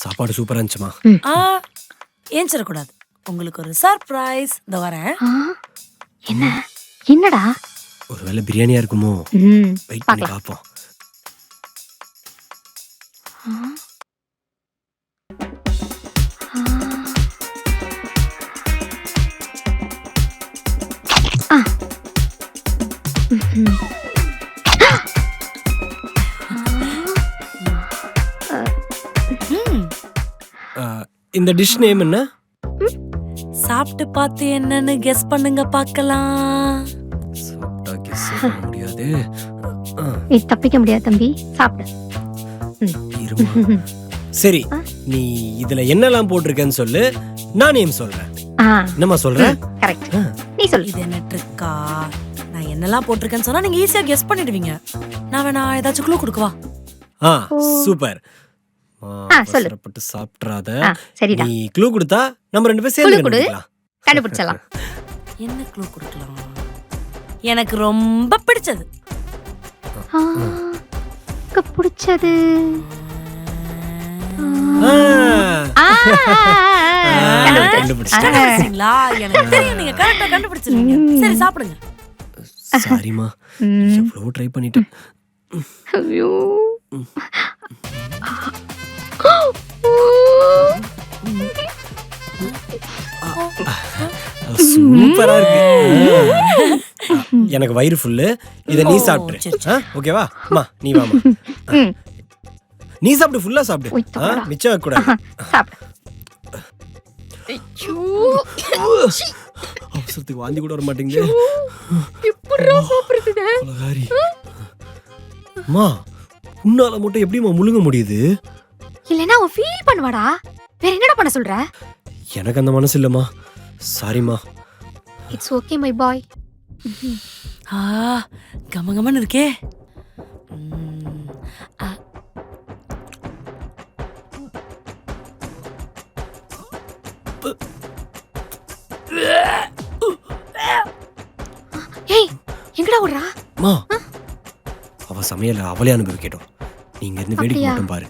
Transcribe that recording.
சாப்பாடு சூப்பரா இருந்துச்சுமா. ஆ ஏஞ்சிடக்கூடாது. உங்களுக்கு ஒரு சர்ப்ரைஸ். இந்த வரேன். என்ன என்னடா? ஒருவேளை பிரியாணியா இருக்குமோ? வெயிட் பண்ணி பார்க்கலாம். பார்ப்போம். இந்த டிஷ் நேம் என்ன? சாப்பிட்டு பார்த்து என்னன்னு கெஸ் பண்ணுங்க பார்க்கலாம். சாப்பிட்டா guess பண்ண முடியாது. நீ தப்பிக்க முடியாது தம்பி, சாப்பிடு. இருமா. சரி, நீ இதுல என்னெல்லாம் போட்டிருக்கேன்னு சொல்லு, நான் நேம் சொல்றேன். என்னம்மா சொல்ற? கரெக்ட். நீ சொல்லு. இது என்ன ட்ரிக்கா? நான் என்னெல்லாம் போட்டிருக்கேன்னு சொன்னா நீங்க ஈஸியா கெஸ் பண்ணிடுவீங்க. நான் வேணா ஏதாச்சும் க்ளூ கொடுக்கவா? சூப்பர். சொல்லு. அவசரப்பட்டு சாப்பிட்றாத. சரிடா. நீ க்ளூ கொடுத்தா நம்ம ரெண்டு பேரும் சேர்ந்து கண்டுபிடிக்கலாம். கண்டுபிடிச்சலாம். என்ன க்ளூ கொடுக்கலாம்? எனக்கு ரொம்ப பிடிச்சது. பிடிச்சது. கண்டுபிடிச்சிட்டீங்களா? எனக்கு தெரியும் நீங்க கரெக்டா கண்டுபிடிச்சிருவீங்க. சரி சாப்பிடுங்க. சாரிமா, எவ்வளவு ட்ரை பண்ணிட்டேன். ஐயோ. சூப்பரா இருக்கு. எனக்கு வயிறு ஃபுல்லு. இத நீ சாப்பிடு. ஓகேவா? அம்மா நீ வாமா. நீ சாப்பிடு, ஃபுல்லா சாப்பிடு. மிச்சம் வைக்க கூடாது. சாப்பிடு. அவசரத்துக்கு வாந்தி கூட வர மாட்டேங்குது. அம்மா, உன்னால மட்டும் எப்படிமா முழுங்க முடியுது? இல்லனா அவ ஃபீல் பண்ணுவாடா. வேற என்னடா பண்ண சொல்ற? எனக்கு அந்த மனசு இல்லம்மா. சாரிமா. It's okay my boy. கமகமன்னு இருக்கே. ஏய், எங்கடா ஓடுறா? அம்மா, அவ சமையல அவளே அனுபவிக்கட்டும். நீங்க இருந்து வேடிக்கை மட்டும் பாரு.